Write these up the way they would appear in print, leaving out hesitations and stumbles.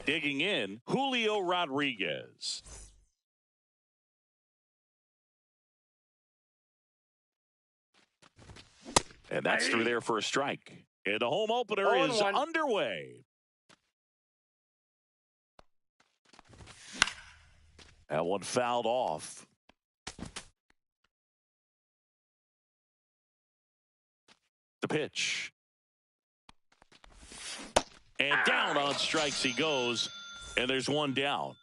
Digging in, Julio Rodriguez. And that's through there for a strike. And the home opener is underway. That one fouled off. The pitch. And down on strikes he goes. And there's one down.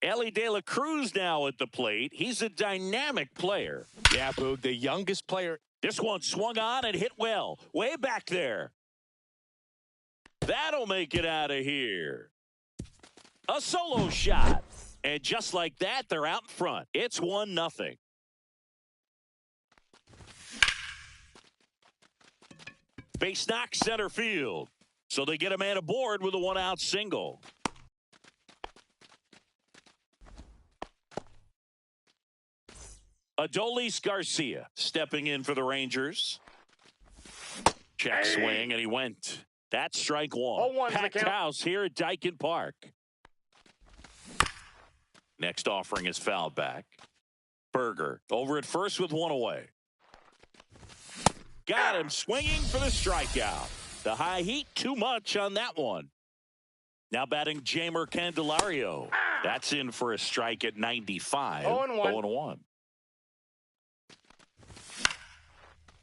Elly De La Cruz now at the plate. He's a dynamic player. Yeah, Boog, the youngest player. This one swung on and hit well. Way back there. That'll make it out of here. A solo shot. And just like that, they're out in front. It's 1-0. Base knock center field. So they get a man aboard with a one-out single. Adolis Garcia stepping in for the Rangers. Check swing, and he went. That's strike one. Packed house here at Daikin Park. Next offering is fouled back. Berger over at first with one away. Got him swinging for the strikeout. The high heat, too much on that one. Now batting Jeimer Candelario. That's in for a strike at 95. 0-1.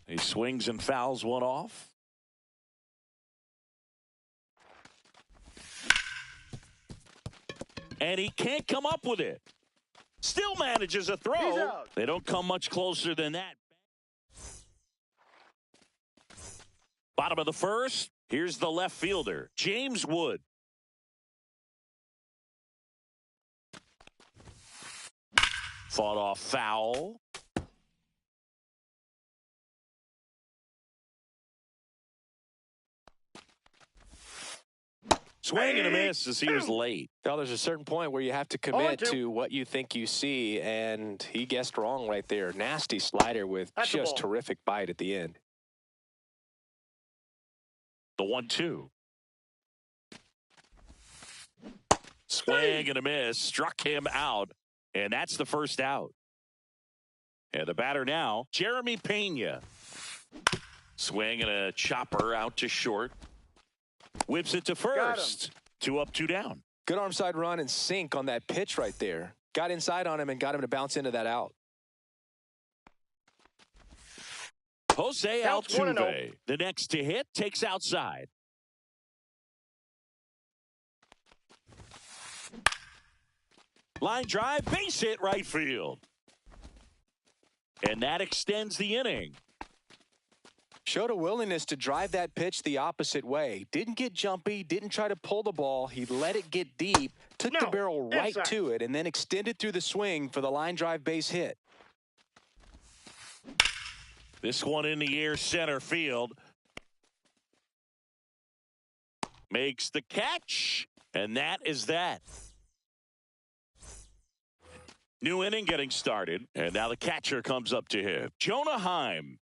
He swings and fouls one off. And he can't come up with it. Still manages a throw. They don't come much closer than that. Bottom of the first. Here's the left fielder, James Wood. Fought off foul. Swing and a miss as he was late. Well, there's a certain point where you have to commit to what you think you see, and he guessed wrong right there. Nasty slider with just terrific bite at the end. The 1-2. Swing and a miss. Struck him out, and that's the first out. And the batter now, Jeremy Pena. Swing and a chopper out to short. Whips it to first. 2 up, 2 down. Good arm side run and sink on that pitch right there. Got inside on him and got him to bounce into that out. Jose Altuve, the next to hit, takes outside. Line drive, base hit right field. And that extends the inning. Showed a willingness to drive that pitch the opposite way. Didn't get jumpy, didn't try to pull the ball. He let it get deep, took the barrel right to it, and then extended through the swing for the line drive base hit. This one in the air center field. Makes the catch, and that is that. New inning getting started, and now the catcher comes up to him. Jonah Heim.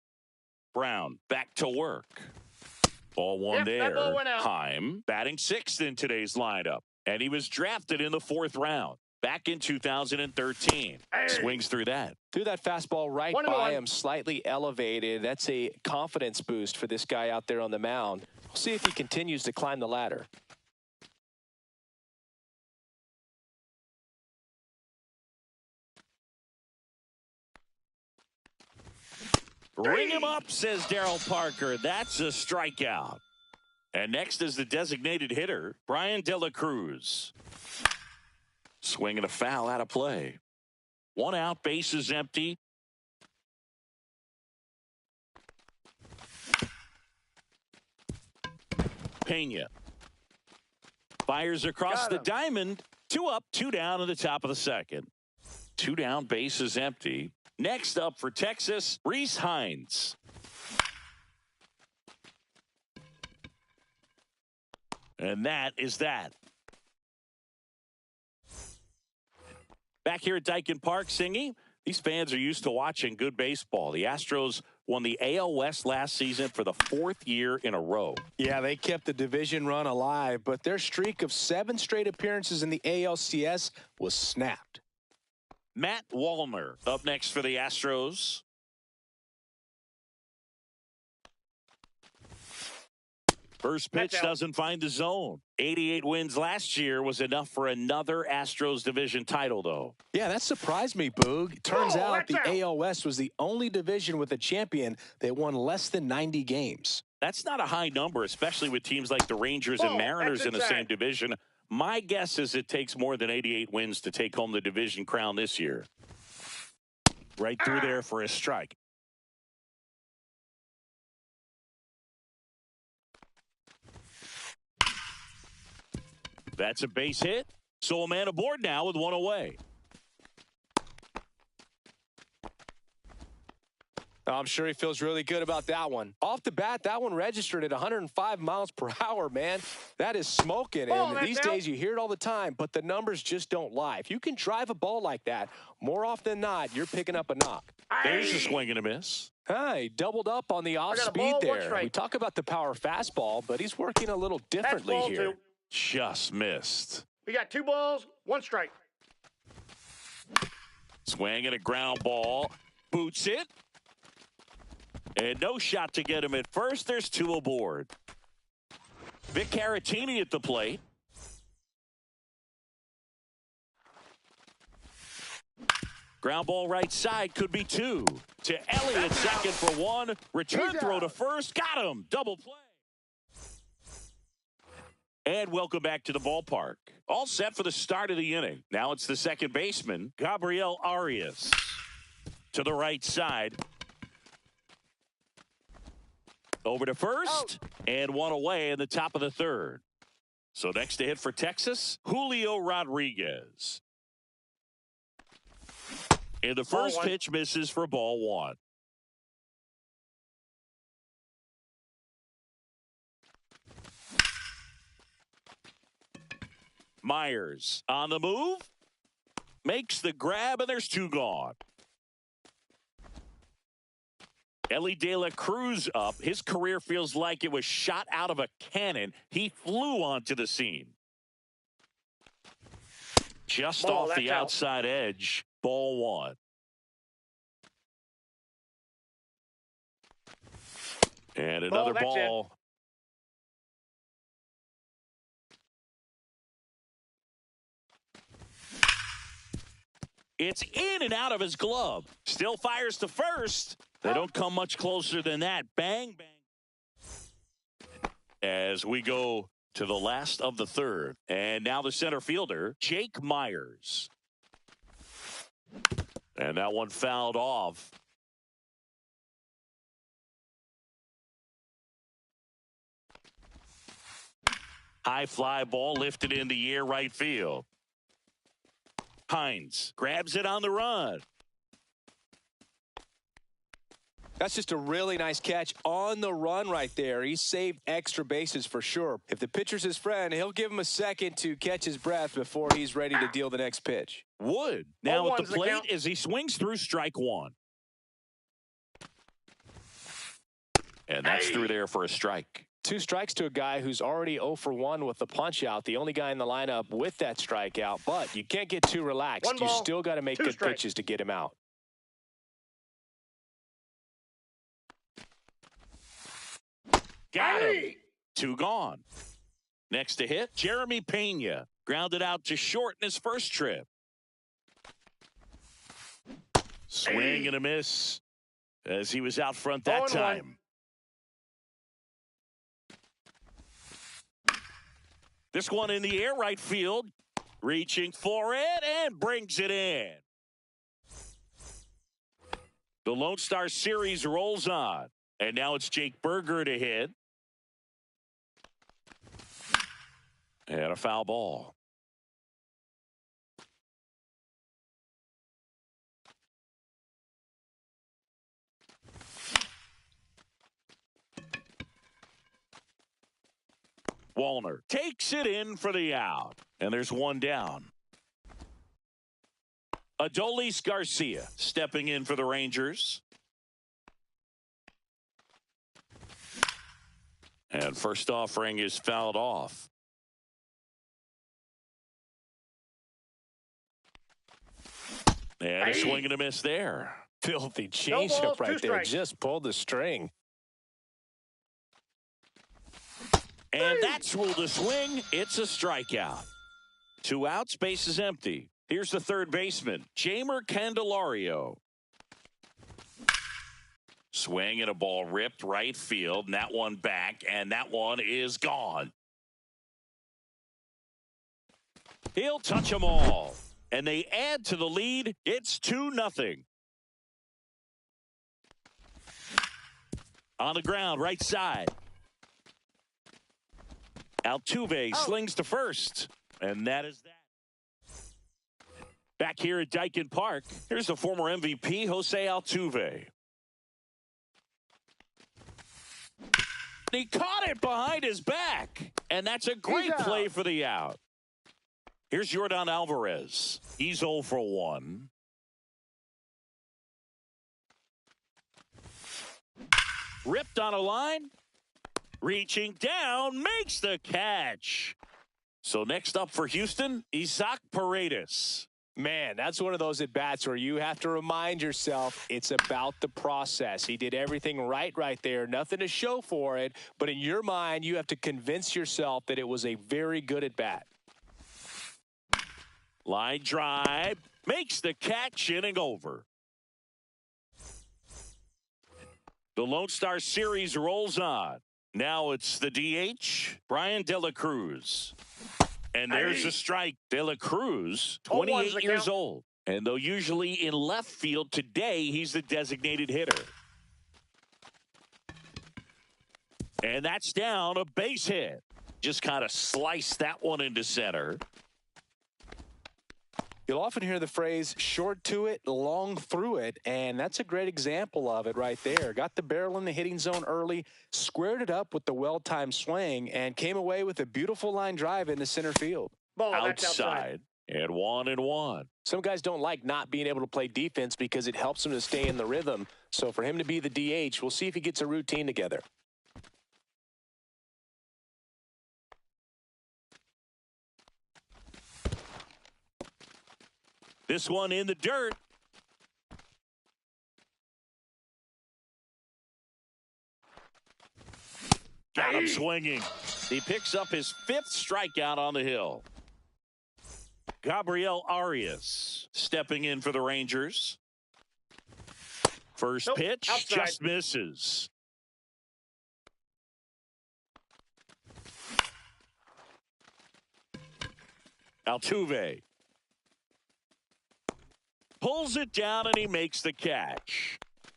Brown back to work. Ball one there. Heim batting sixth in today's lineup. And he was drafted in the 4th round back in 2013. Swings through that. Threw that fastball right by him, slightly elevated. That's a confidence boost for this guy out there on the mound. We'll see if he continues to climb the ladder. Ring him up, says Daryl Parker. That's a strikeout. And next is the designated hitter, Bryan De La Cruz. Swinging a foul out of play. 1 out, base is empty. Pena fires across the diamond. 2 up, 2 down in the top of the second. 2 down, base is empty. Next up for Texas, Rhys Hines. And that is that. Back here at Daikin Park, Singy, these fans are used to watching good baseball. The Astros won the AL West last season for the 4th year in a row. Yeah, they kept the division run alive, but their streak of 7 straight appearances in the ALCS was snapped. Matt Wallner up next for the Astros. First pitch doesn't find the zone. 88 wins last year was enough for another Astros division title, though. Yeah, that surprised me, Boog. Turns out the AL West was the only division with a champion that won less than 90 games. That's not a high number, especially with teams like the Rangers and Mariners in the same division. My guess is it takes more than 88 wins to take home the division crown this year. Right through there for a strike. That's a base hit. So a man aboard now with one away. I'm sure he feels really good about that one. Off the bat, that one registered at 105 miles per hour, man. That is smoking. And these days you hear it all the time, but the numbers just don't lie. If you can drive a ball like that, more often than not, you're picking up a knock. There's a swing and a miss. He doubled up on the off speed there. We talk about the power fastball, but he's working a little differently here. Just missed. We got 2 balls, 1 strike. Swing and a ground ball. Boots it. And no shot to get him at first. There's 2 aboard. Vic Caratini at the plate. Ground ball right side, could be 2. To Elliott, second for 1. Return throw to first. Got him. Double play. And welcome back to the ballpark. All set for the start of the inning. Now it's the second baseman, Gabriel Arias. To the right side. Over to first. And 1 away in the top of the 3rd. So next to hit for Texas, Julio Rodriguez. And the first pitch misses for ball 1. Myers on the move. Makes the grab, and there's 2 gone. Elly De La Cruz up. His career feels like it was shot out of a cannon. He flew onto the scene. Just off the outside edge. Ball 1. And another ball. It's in and out of his glove. Still fires to first. They don't come much closer than that. Bang, bang. As we go to the last of the 3rd. And now the center fielder, Jake Myers. And that one fouled off. High fly ball lifted in the air right field. Hines grabs it on the run. That's just a really nice catch on the run right there. He saved extra bases for sure. If the pitcher's his friend, he'll give him a second to catch his breath before he's ready to deal the next pitch. Wood now at the plate as he swings through strike 1. And that's through there for a strike. 2 strikes to a guy who's already 0 for 1 with the punch out. The only guy in the lineup with that strikeout. But you can't get too relaxed. You still got to make good pitches to get him out. Got him. 2 gone. Next to hit, Jeremy Pena. Grounded out to short in his first trip. Swing and a miss as he was out front that time. This one in the air right field. Reaching for it and brings it in. The Lone Star Series rolls on. And now it's Jake Burger to hit. And a foul ball. Wallner takes it in for the out. And there's 1 down. Adolis Garcia stepping in for the Rangers. And first offering is fouled off. And a swing and a miss there. Filthy changeup right there. Just pulled the string. And that's ruled a swing. It's a strikeout. 2 outs, base is empty. Here's the third baseman, Jeimer Candelario. Swing and a ball ripped right field, and that one back, and that one is gone. He'll touch them all, and they add to the lead. It's 2-0. On the ground, right side. Altuve slings to first, and that is that. Back here at Daikin Park, here's the former MVP, Jose Altuve. He caught it behind his back, and that's a great play for the out. Here's Yordan Alvarez. He's 0 for 1. Ripped on a line. Reaching down, makes the catch. So next up for Houston, Isaac Paredes. Man, that's one of those at-bats where you have to remind yourself it's about the process. He did everything right there. Nothing to show for it. But in your mind, you have to convince yourself that it was a very good at-bat. Line drive. Makes the catch, inning over. The Lone Star Series rolls on. Now it's the DH, Brian De La Cruz. And there's a strike. De La Cruz, 28 years old. And though usually in left field, today he's the designated hitter. And that's down, a base hit. Just kind of sliced that one into center. You'll often hear the phrase short to it, long through it, and that's a great example of it right there. Got the barrel in the hitting zone early, squared it up with the well-timed swing, and came away with a beautiful line drive into center field. Ball outside. And 1-1. Some guys don't like not being able to play defense because it helps them to stay in the rhythm. So for him to be the DH, we'll see if he gets a routine together. This one in the dirt. Got him swinging. He picks up his 5th strikeout on the hill. Gabriel Arias stepping in for the Rangers. First pitch just misses. Altuve pulls it down, and he makes the catch.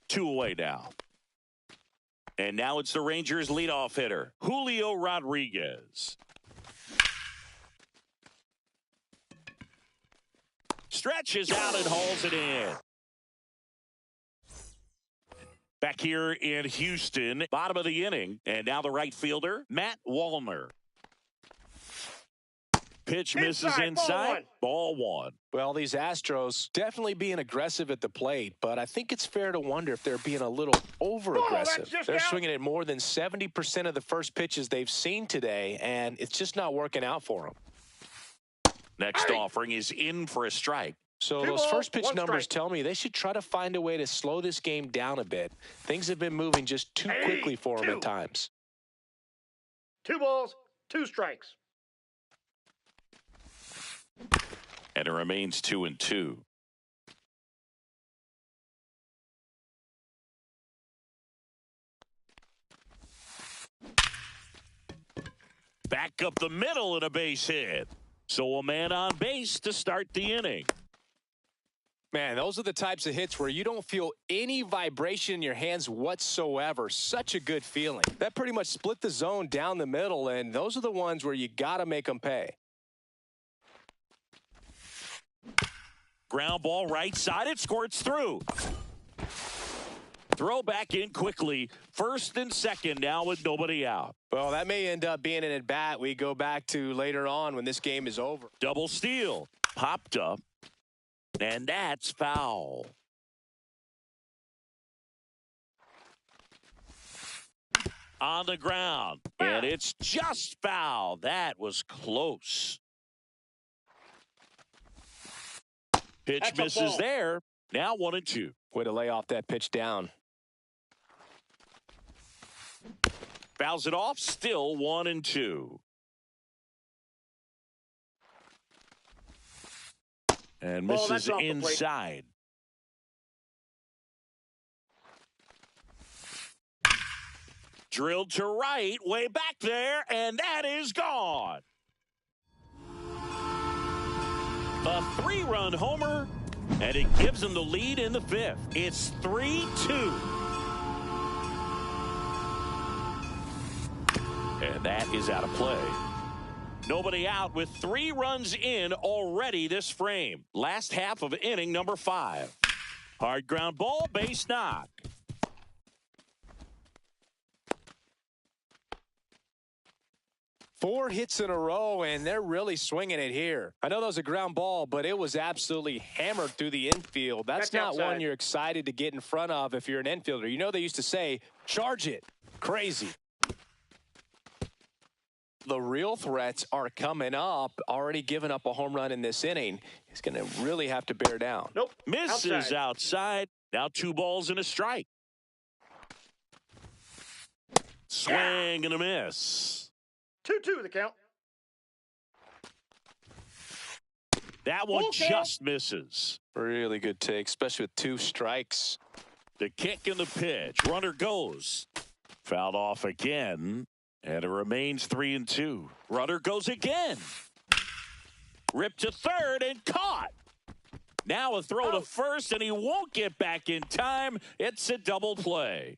2 away now. And now it's the Rangers' leadoff hitter, Julio Rodriguez. Stretches out and hauls it in. Back here in Houston, bottom of the inning. And now the right fielder, Matt Wallner. Pitch misses inside. Ball one. Well, these Astros definitely being aggressive at the plate, but I think it's fair to wonder if they're being a little over-aggressive. They're swinging at more than 70% of the first pitches they've seen today, and it's just not working out for them. Next offering is in for a strike. So those first pitch numbers tell me they should try to find a way to slow this game down a bit. Things have been moving just too quickly for them at times. 2 balls, 2 strikes. And it remains 2-2. Back up the middle and a base hit. So a man on base to start the inning. Man, those are the types of hits where you don't feel any vibration in your hands whatsoever. Such a good feeling. That pretty much split the zone down the middle, and those are the ones where you got to make them pay. Ground ball right side. It squirts through. Throw back in quickly. First and second now with nobody out. Well, that may end up being an at-bat we go back to later on when this game is over. Double steal. Popped up. And that's foul. on the ground. And it's just foul. That was close. Pitch misses there. Now 1-2. Way to lay off that pitch down. Fouls it off. Still 1-2. And misses inside. Drilled to right, way back there, and that is gone. A 3-run homer, and it gives them the lead in the 5th. It's 3-2. And that is out of play. Nobody out with 3 runs in already this frame. Last half of inning number 5. Hard ground ball, base knock. Four hits in a row, and they're really swinging it here. I know that was a ground ball, but it was absolutely hammered through the infield. That's not outside. One you're excited to get in front of if you're an infielder. You know they used to say, charge it. Crazy. The real threats are coming up. Already given up a home run in this inning. He's going to really have to bear down. Nope. Misses outside. Now 2 balls and a strike. Swing and a miss. 2-2 the count. That one just misses. Really good take, especially with 2 strikes. The kick and the pitch. Runner goes. Fouled off again. And it remains 3-2. Runner goes again. Ripped to third and caught. Now a throw to first, and he won't get back in time. It's a double play.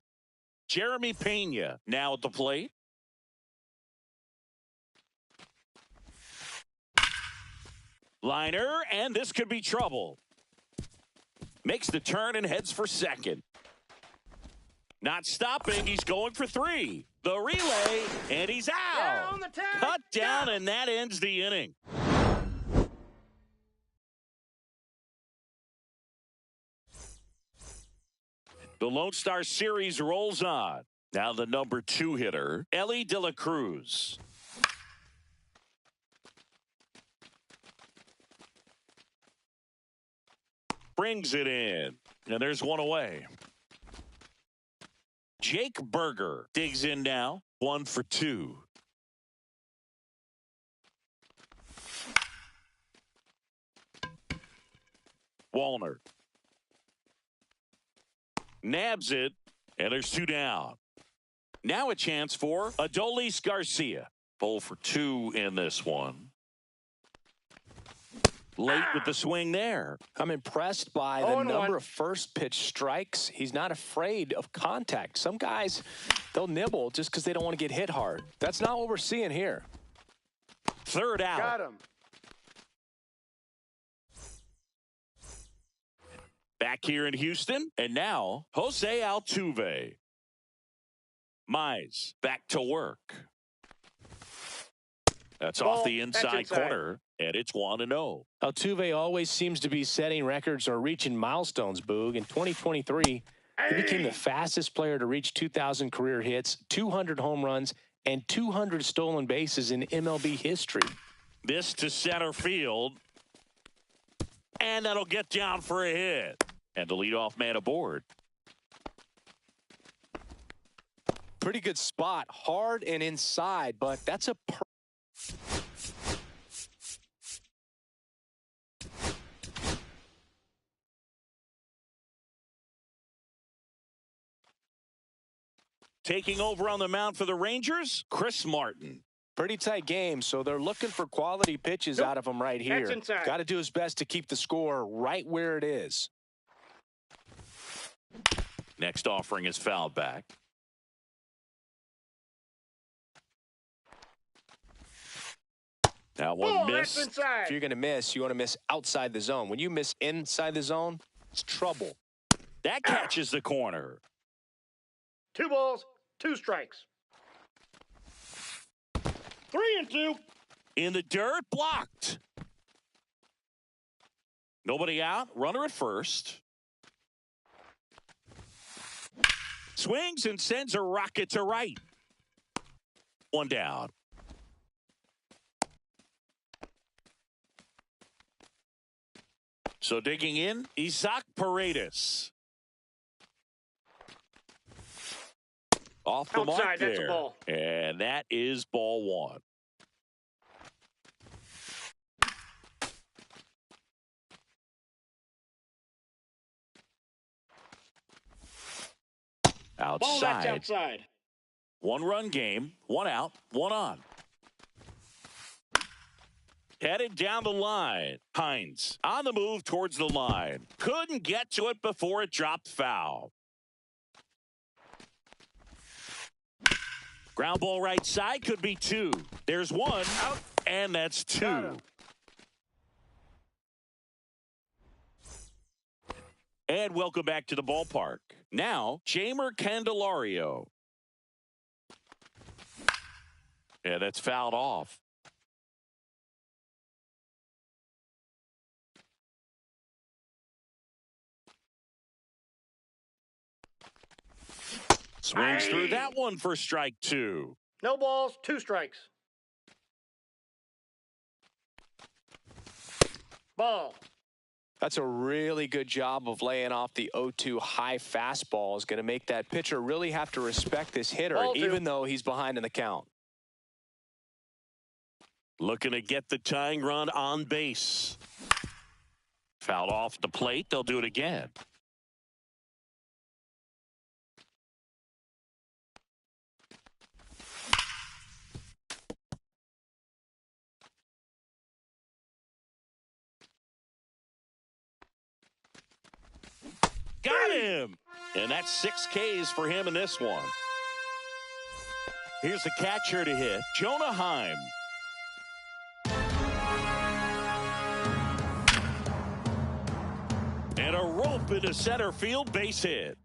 Jeremy Pena now at the plate. Liner, and this could be trouble. Makes the turn and heads for second. Not stopping. He's going for 3. The relay, and he's out. Cut down, and that ends the inning. The Lone Star Series rolls on. Now the number 2 hitter, Elly De La Cruz. Brings it in, and there's one away. Jake Burger digs in now. 1 for 2. Wallner nabs it, and there's 2 down. Now a chance for Adolis Garcia. 0 for 2 in this one. Late with the swing there. I'm impressed by the number of first pitch strikes. He's not afraid of contact. Some guys, they'll nibble just because they don't want to get hit hard. That's not what we're seeing here. 3rd out. Got him. Back here in Houston, and now Jose Altuve. Mize back to work. That's off the inside corner, and it's 1-0. Altuve always seems to be setting records or reaching milestones, Boog. In 2023, he became the fastest player to reach 2,000 career hits, 200 home runs, and 200 stolen bases in MLB history. This to center field, and that'll get down for a hit. And the leadoff man aboard. Pretty good spot, hard and inside, but that's a Taking over on the mound for the Rangers, Chris Martin. pretty tight game, so they're looking for quality pitches out of him right here. Got to do his best to keep the score right where it is. Next offering is fouled back. Now one miss. If you're going to miss, you want to miss outside the zone. When you miss inside the zone, it's trouble. That catches the corner. 2 balls, 2 strikes. 3-2. In the dirt, blocked. Nobody out, runner at first. Swings and sends a rocket to right. One down. So digging in, Isaac Paredes. Off the Outside, mark that's there. A ball. And that is ball one. Outside. Ball, that's outside. One-run game, one out, one on. Headed down the line. Hines on the move towards the line. Couldn't get to it before it dropped foul. Ground ball right side could be two. There's one out, and that's two. And welcome back to the ballpark. Now, Jeimer Candelario. Yeah, that's fouled off. Swings through that one for strike two. No balls, 2 strikes. Ball. That's a really good job of laying off the 0-2 high fastball. Is going to make that pitcher really have to respect this hitter, even though he's behind in the count. Looking to get the tying run on base. Fouled off the plate. They'll do it again. Got him! And that's 6 Ks for him in this one. Here's the catcher to hit, Jonah Heim. And a rope into center field, base hit.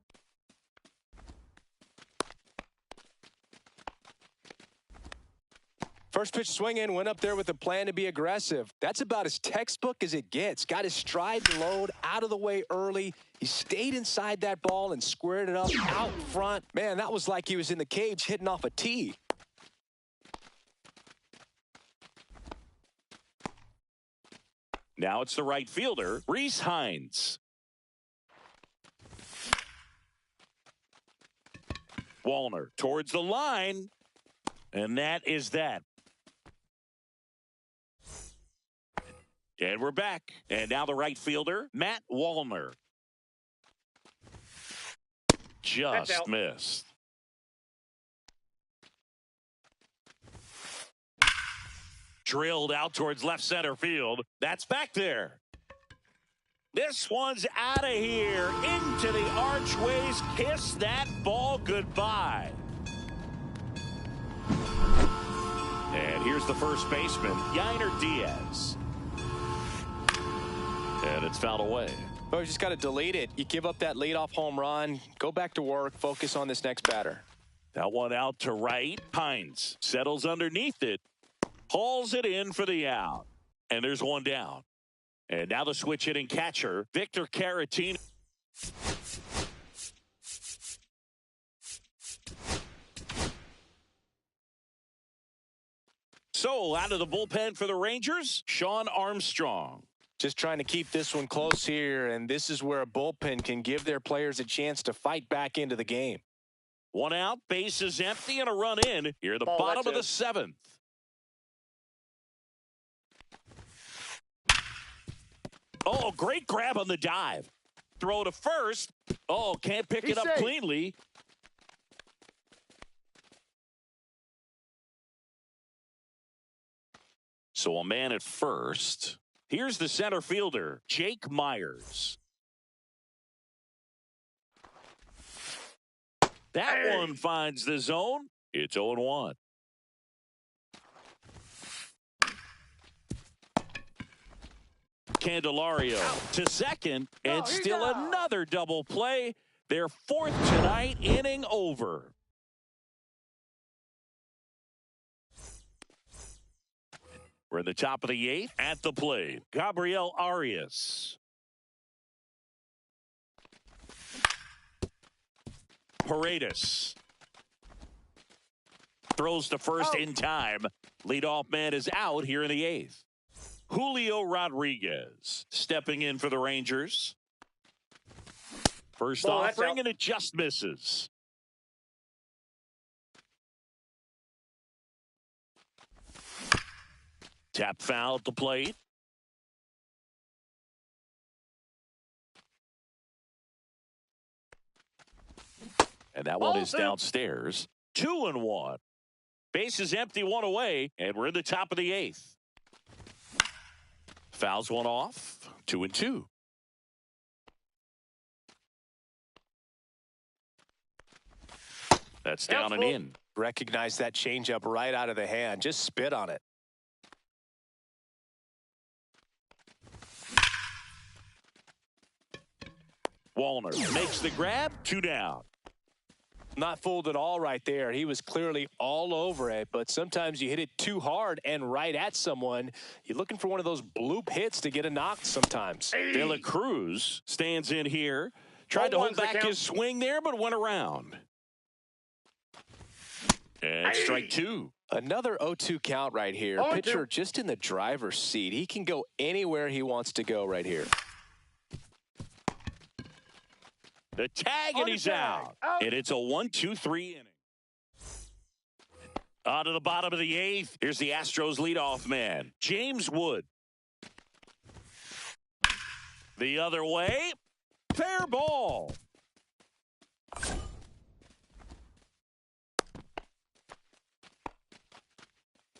First pitch swinging, went up there with a plan to be aggressive. That's about as textbook as it gets. Got his stride and load out of the way early. He stayed inside that ball and squared it up out front. Man, that was like he was in the cage hitting off a tee. Now it's the right fielder, Rhys Hines. Wallner towards the line, and that is that. And we're back. And now the right fielder, Matt Wallner. Just missed. Drilled out towards left center field. That's back there. This one's out of here. Into the archways. Kiss that ball goodbye. And here's the first baseman, Yainer Diaz. And it's fouled away. Well, you just got to delete it. You give up that leadoff home run. Go back to work. Focus on this next batter. That one out to right. Hines settles underneath it. Hauls it in for the out. And there's one down. And now the switch hitting catcher, Victor Caratini. So out of the bullpen for the Rangers, Shawn Armstrong. Just trying to keep this one close here, and this is where a bullpen can give their players a chance to fight back into the game. One out, base is empty, and a run in. Here at the bottom of the 7th. Oh, great grab on the dive. Throw to first. Oh, can't pick it up cleanly. So a man at first. Here's the center fielder, Jake Myers. That one finds the zone. It's 0-1. Candelario to second, and still another double play. Their 4th tonight, inning over. We're in the top of the 8th. At the plate, Gabriel Arias. Paredes. Throws to first in time. Leadoff man is out here in the 8th. Julio Rodriguez stepping in for the Rangers. First offering, and it just misses. Tap foul at the plate. And that one is downstairs. 2-1. Base is empty, one away, and we're in the top of the 8th. Fouls one off. 2-2. That's down and in. Recognize that changeup right out of the hand. Just spit on it. Wallner makes the grab. 2 down. Not fooled at all right there. He was clearly all over it, but sometimes you hit it too hard and right at someone. You're looking for one of those bloop hits to get a knock sometimes. De La Cruz stands in here. Tried to hold back his swing there, but went around. And strike 2. Another 0-2 count right here. Pitcher just in the driver's seat. He can go anywhere he wants to go right here. The tag, and he's out. And it's a 1-2-3 inning. On to the bottom of the 8th. Here's the Astros leadoff man, James Wood. The other way. Fair ball.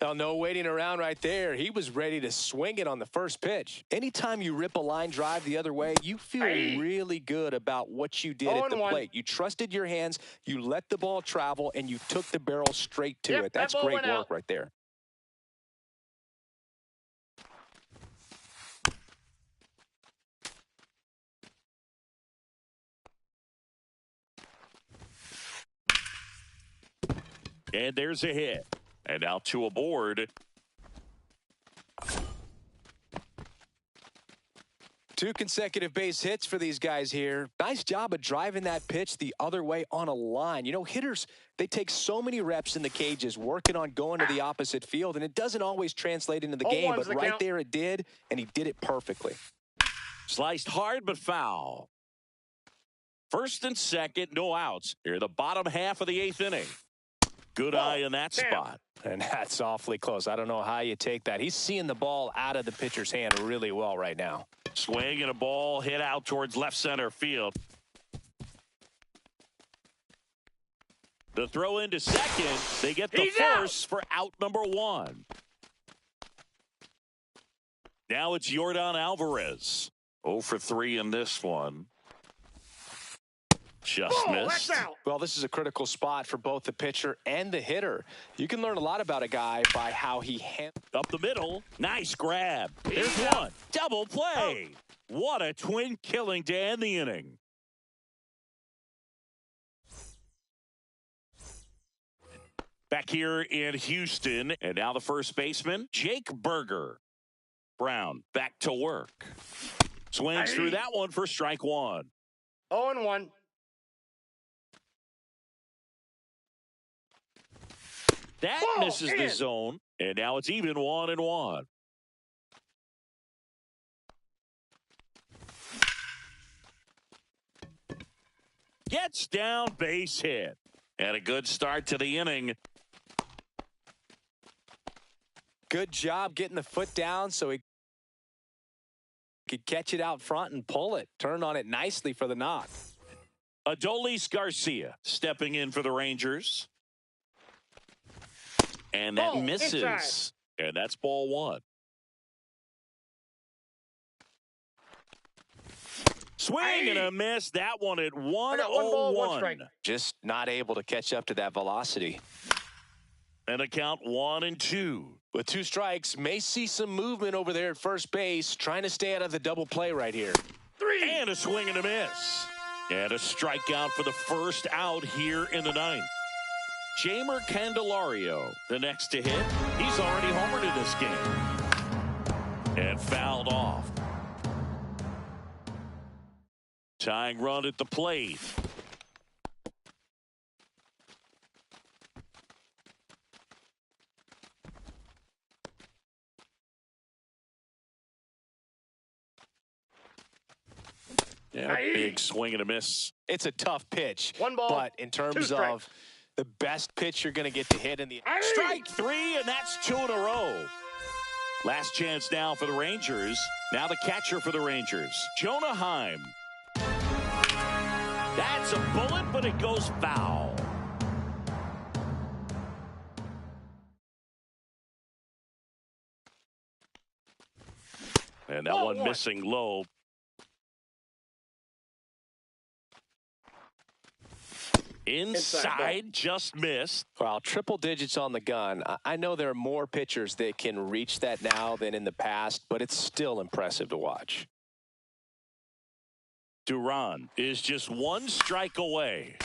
Well, no waiting around right there. He was ready to swing it on the first pitch. Anytime you rip a line drive the other way, you feel really good about what you did at the plate. You trusted your hands, you let the ball travel, and you took the barrel straight to it. That's great work right there. And there's a hit. And now 2 aboard. 2 consecutive base hits for these guys here. Nice job of driving that pitch the other way on a line. You know, hitters, they take so many reps in the cages working on going to the opposite field, and it doesn't always translate into the game, but right there it did, and he did it perfectly. Sliced hard but foul. First and second, no outs. Here, the bottom half of the 8th inning. Good eye in that spot. And that's awfully close. I don't know how you take that. He's seeing the ball out of the pitcher's hand really well right now. Swing and a ball hit out towards left center field. The throw into second. They get the first for out number 1. Now it's Yordan Alvarez. 0 for 3 in this one. Just missed. Well, this is a critical spot for both the pitcher and the hitter. You can learn a lot about a guy by how he handles. Up the middle. Nice grab. There's one. Double play. What a twin killing to end the inning. Back here in Houston, and now the first baseman, Jake Burger. Brown back to work. Swings through that one for strike 1. 0-1. That misses the zone, and now it's even 1-1. Gets down, base hit. And a good start to the inning. Good job getting the foot down so he could catch it out front and pull it. Turn on it nicely for the knock. Adolis Garcia stepping in for the Rangers. And that misses. Inside. And that's ball 1. Swing and a miss. That one at 1-0-1. Just not able to catch up to that velocity. And a count 1-2. With 2 strikes, may see some movement over there at first base, trying to stay out of the double play right here. 3. And a swing and a miss. And a strikeout for the first out here in the 9th. Jeimer Candelario, the next to hit. He's already homered in this game. And fouled off. Tying run at the plate. Yeah, big swing and a miss. It's a tough pitch. One ball, but in terms of the best pitch you're going to get to hit in the... Strike three, and that's 2 in a row. Last chance now for the Rangers. Now the catcher for the Rangers, Jonah Heim. That's a bullet, but it goes foul. And that one missing low. Inside, just missed. Well, triple digits on the gun. I know there are more pitchers that can reach that now than in the past, but it's still impressive to watch. Duran is just 1 strike away.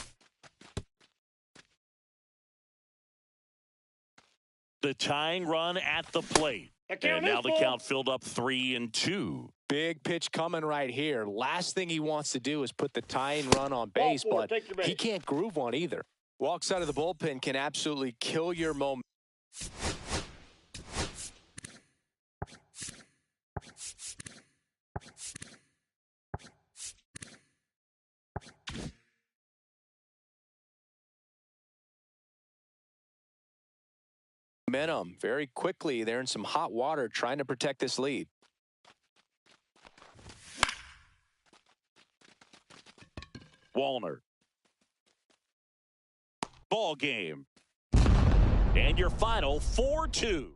The tying run at the plate. And now the count filled up 3-2. Big pitch coming right here. Last thing he wants to do is put the tying run on base, but he can't groove one either. Walks out of the bullpen can absolutely kill your momentum. Momentum very quickly. They're in some hot water trying to protect this lead. Wallner. Ball game. And your final 4-2.